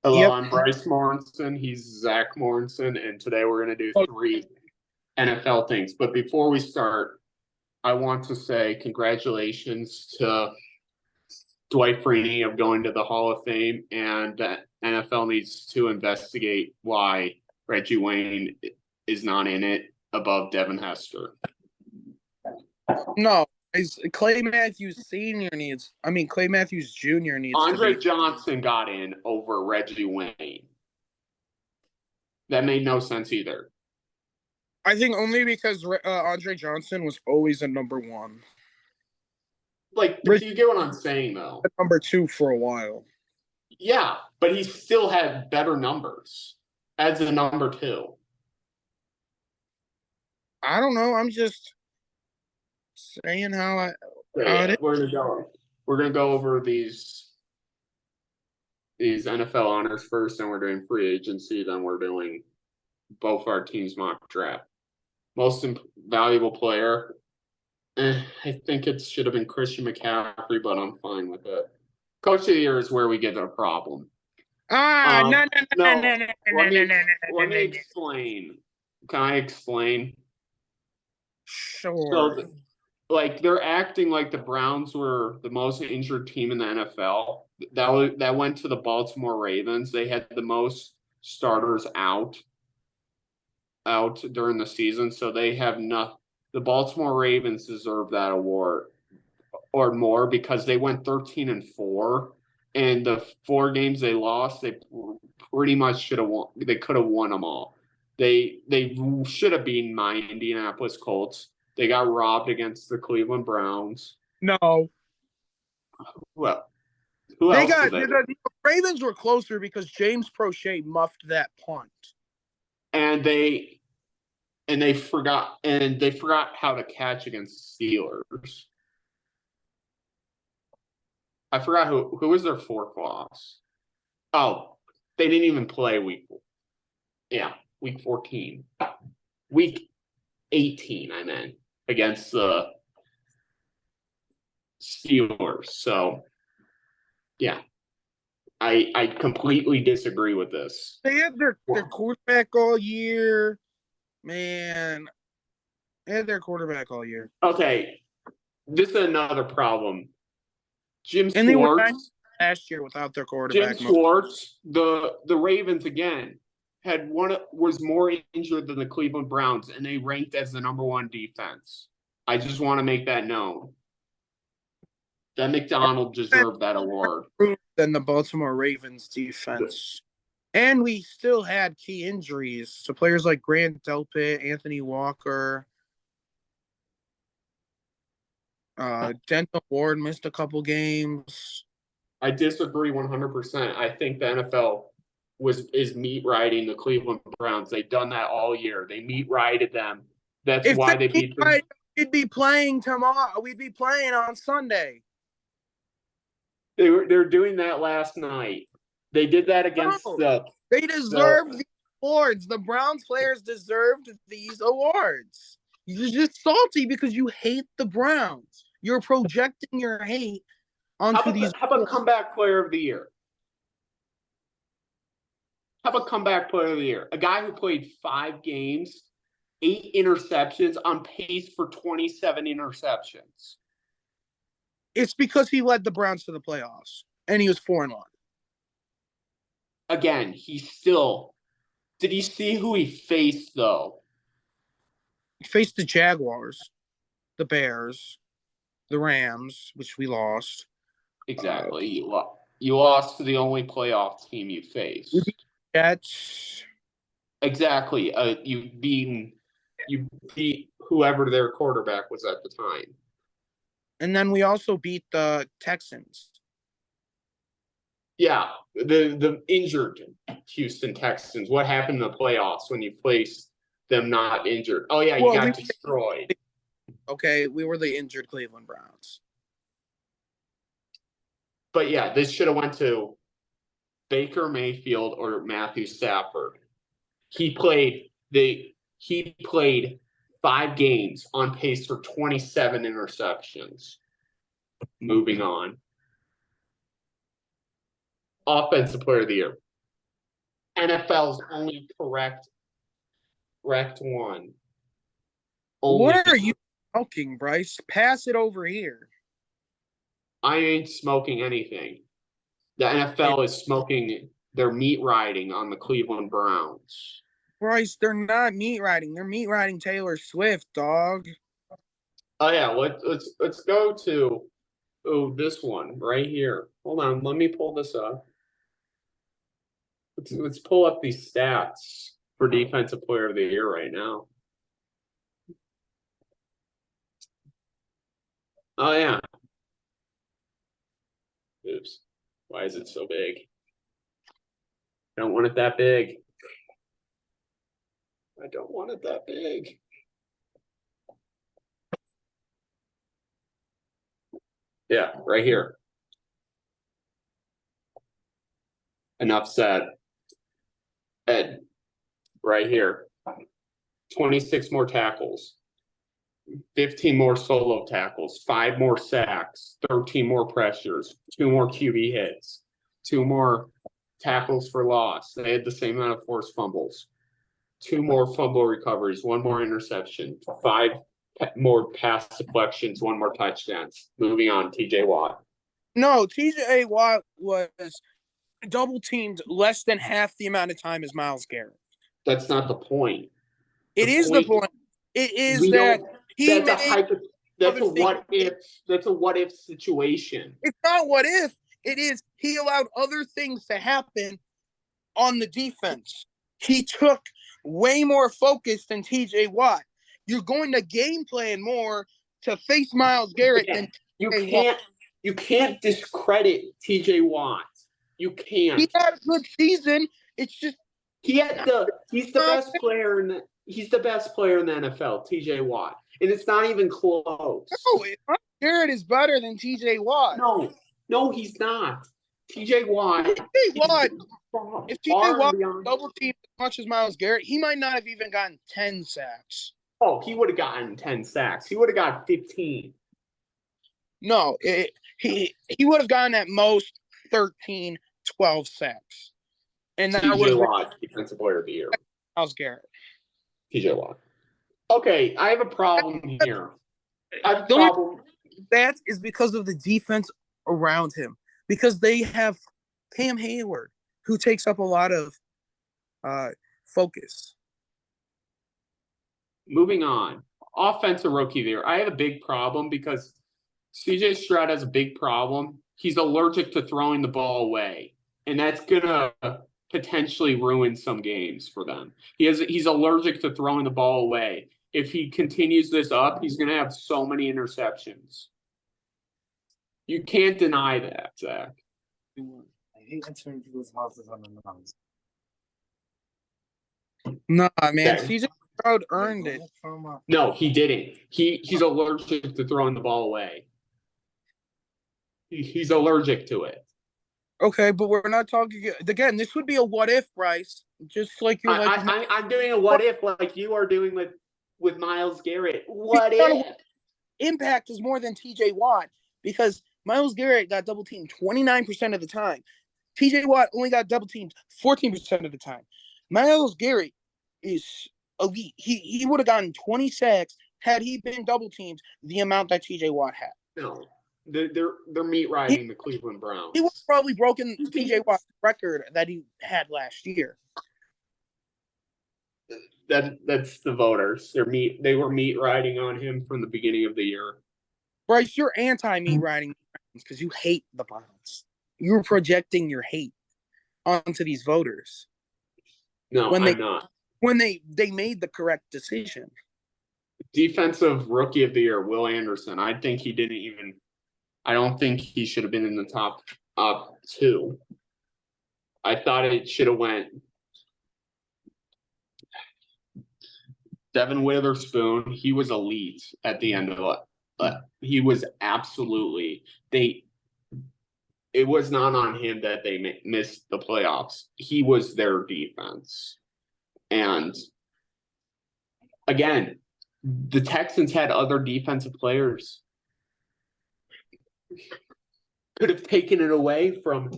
Hello, Yep. I'm Bryce Morrison. He's Zach Morrison, and today we're going to do Oh, three NFL things. But before we start, I want to say congratulations to Dwight Freeney of going to the Hall of Fame, and that NFL needs to investigate why Reggie Wayne is not in it above Devin Hester. no, Clay Matthews Senior needs. I mean, Clay Matthews Jr. needs to Andre be. Johnson got in over Reggie Wayne. That made no sense either. I think only because Andre Johnson was always a number one. Like, do Rich you get what I'm saying, though? number two for a while. Yeah, but he still had better numbers as a number two. I don't know. I'm just saying So how it yeah, is. we're gonna go over these NFL honors first, and we're doing free agency. Then we're doing both our teams mock draft. Most valuable player. I think it should have been Christian McCaffrey, but I'm fine with it. Coach of the year is where we get a problem. No, no, no, No, no, no, let no, no, me no, no, let me no, no. explain. Can I explain? Sure. So, like, they're acting like the Browns were the most injured team in the NFL. That went to the Baltimore Ravens. They had the most starters out during the season, so they have not. The Baltimore Ravens deserve that award or more because they went 13-4, and the 4 games they lost, they pretty much should have won. They could have won them all. They should have beaten my Indianapolis Colts. They got robbed against the Cleveland Browns. No, Well, who they else did got they? the Ravens were closer because James Prochet muffed that punt. And they forgot how to catch against the Steelers. I forgot who was their fourth loss. Oh, they didn't even play week 14. Week 18, I meant, against the Steelers. So, yeah, I completely disagree with this. They had their quarterback all year. Man, they had their quarterback all year. Okay, this is another problem. Jim And they were nice Schwartz, last year without their Jim quarterback. Schwartz, the Ravens again was more injured than the Cleveland Browns, and they ranked as the number one defense. I just want to make that known. That McDonald deserved that award. Than the Baltimore Ravens defense. And we still had key injuries to players like Grant Delpit, Anthony Walker. Denton Ward missed a couple games. I disagree 100%. I think the NFL is meat riding the Cleveland Browns. They've done that all year. They meat rided them. That's If why they they beat them. we'd be playing tomorrow. We'd be playing on Sunday. They're doing that last night. They did that against They deserve the awards. The Browns players deserved these awards. You're just salty because you hate the Browns. You're projecting your hate onto these. How about comeback player of the year? How about comeback player of the year? A guy who played 5 games, 8 interceptions, on pace for 27 interceptions. It's because he led the Browns to the playoffs, and he was 4-1. Again, he still. Did you see who he faced, though? He faced the Jaguars, the Bears, the Rams, which we lost. Exactly. You lost to the only playoff team you faced. Jets. Exactly. You beat whoever their quarterback was at the time. And then we also beat the Texans. Yeah, the injured Houston Texans. What happened in the playoffs when you placed them not injured? Oh yeah, you got destroyed. Okay, we were the injured Cleveland Browns. But yeah, this should have went to Baker Mayfield or Matthew Stafford. He played 5 games on pace for 27 interceptions. Moving on. Offensive player of the year. NFL's only correct one. What Only. are you smoking, Bryce? Pass it over here. I ain't smoking anything. The NFL is smoking their meat riding on the Cleveland Browns. Bryce, they're not meat riding. They're meat riding Taylor Swift, dog. Oh yeah, let's go to this one right here. Hold on, let me pull this up. Let's pull up these stats for Defensive Player of the Year right now. Oh yeah. Oops. Why is it so big? I don't want it that big. I don't want it that big. Yeah, right here. Enough said. Ed, right here. 26 more tackles, 15 more solo tackles, 5 more sacks, 13 more pressures, 2 more QB hits, 2 more tackles for loss. They had the same amount of forced fumbles, 2 more fumble recoveries, 1 more interception, 5 more pass deflections, 1 more touchdowns. Moving on, TJ Watt. No, TJ Watt was double teamed less than half the amount of time as Myles Garrett. That's not the point. It is the point. It is that he that's a what if. That's a what if situation. It's not what if. It is he allowed other things to happen on the defense. He took way more focus than TJ Watt. You're going to game plan more to face Myles Garrett than TJ Watt. You can't discredit TJ Watt. You can't. He had a good season. It's just he's the best player in the NFL, TJ Watt. And it's not even close. No, Garrett is better than TJ Watt. No, he's not. TJ Watt. If TJ Watt double teamed as much as Myles Garrett, he might not have even gotten 10 sacks. Oh, he would have gotten 10 sacks. He would have got 15. No, he would have gotten at most 13, 12 sacks. And that TJ Watt, Defensive Player of the Year. Myles Garrett. TJ Watt. Okay, I have a problem here. That is because of the defense around him. Because they have Cam Hayward, who takes up a lot of focus. Moving on. Offensive Rookie of the Year. I have a big problem because CJ Stroud has a big problem. He's allergic to throwing the ball away. And that's going to potentially ruin some games for them. He's allergic to throwing the ball away. If he continues this up, he's going to have so many interceptions. You can't deny that, Zach. I hate entering people's houses on the mountains. Nah, man. CJ Stroud earned it. No, he didn't. He's allergic to throwing the ball away. He's allergic to it. Okay, but we're not talking again. This would be a what if, Bryce. Just like you're I'm doing a what if, like you are doing with Myles Garrett. What if? Impact is more than TJ Watt because Myles Garrett got double teamed 29% of the time. TJ Watt only got double teamed 14% of the time. Myles Garrett is elite. He would have gotten 20 sacks had he been double teamed the amount that TJ Watt had. No. They're meat riding the Cleveland Browns. He would have probably broken TJ Watt's record that he had last year. That's the voters. They were meat riding on him from the beginning of the year. Bryce, you're anti-meat riding because you hate the Browns. You're projecting your hate onto these voters. No, I'm not. When they made the correct decision. Defensive Rookie of the Year, Will Anderson. I don't think he should have been in the top 2. I thought it should have went Devin Witherspoon. He was elite at the end of it. He was absolutely it was not on him that they missed the playoffs. He was their defense. And again, the Texans had other defensive players. Could have taken it away from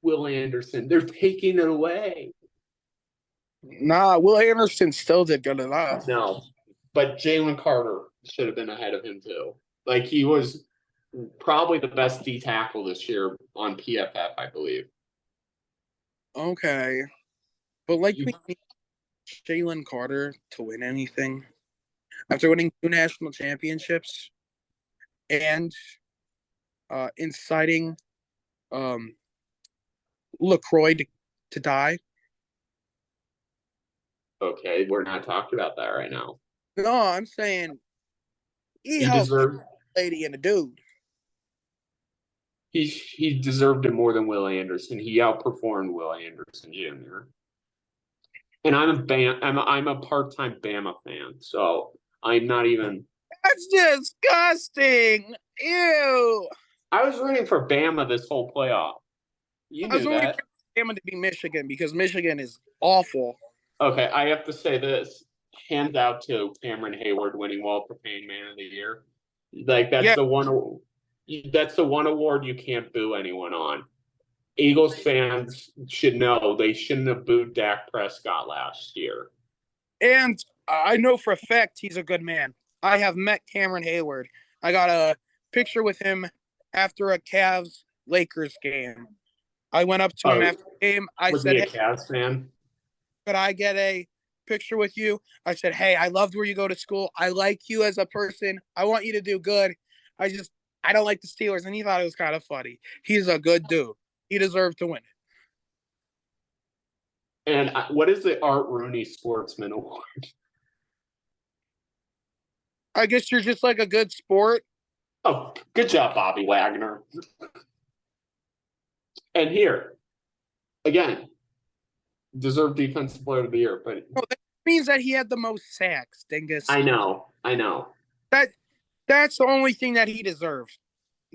Will Anderson. They're taking it away. Nah, Will Anderson still did good enough. No, but Jalen Carter should have been ahead of him too. Like he was probably the best D tackle this year on PFF, I believe. Okay. But like You, we need Jalen Carter to win anything after winning 2 national championships and inciting LaCroix to die. okay, we're not talking about that right now. No, I'm saying he He helped deserved a lady and a dude. he deserved it more than Will Anderson. He outperformed Will Anderson Jr. And I'm a part-time Bama fan, so I'm not even. That's disgusting. Ew. I was rooting for Bama this whole playoff. You I was knew only that. Bama to be Michigan because Michigan is awful. Okay, I have to say this. Hands out to Cameron Hayward winning Walter Payne Man of the Year. Like Yeah, that's the one award you can't boo anyone on. Eagles fans should know they shouldn't have booed Dak Prescott last year. and I know for a fact he's a good man. I have met Cameron Hayward. I got a picture with him after a Cavs Lakers game. I went up to him Oh, after the game. I was said, he a "Hey, Cavs fan? could I get a picture with you?" I said, "Hey, I loved where you go to school. I like you as a person. I want you to do good. I don't like the Steelers." And he thought it was kind of funny. He's a good dude. He deserved to win. And what is the Art Rooney Sportsman Award? I guess you're just like a good sport. Oh, good job, Bobby Wagner. And here, again, deserved Defensive Player of the Year, but No, that means that he had the most sacks, Dingus. I know. That that's the only thing that he deserves.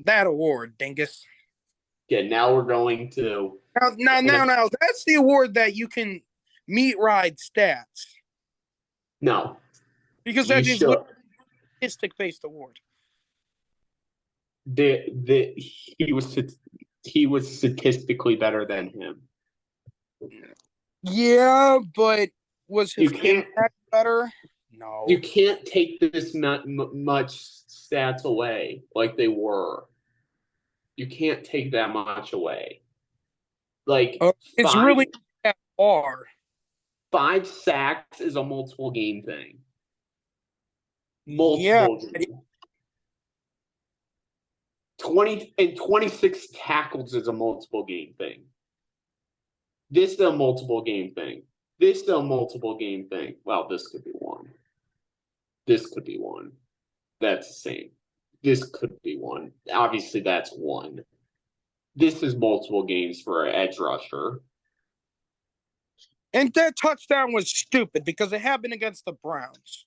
That award, Dingus. Yeah, now we're going to Now, that's the award that you can meet ride stats no. because You that is should. statistic based award. He was statistically better than him. Yeah, but was You his can't impact better? No. you can't take this much stats away like they were. You can't take that much away. Like It's really that far. 5 sacks is a multiple game thing. Yeah. Multiple game. 26 tackles is a multiple game thing. This is a multiple game thing. This is a multiple game thing. Well, this could be one. This could be one. That's the same. This could be one. Obviously, that's one. This is multiple games for an edge rusher. And that touchdown was stupid because it happened against the Browns.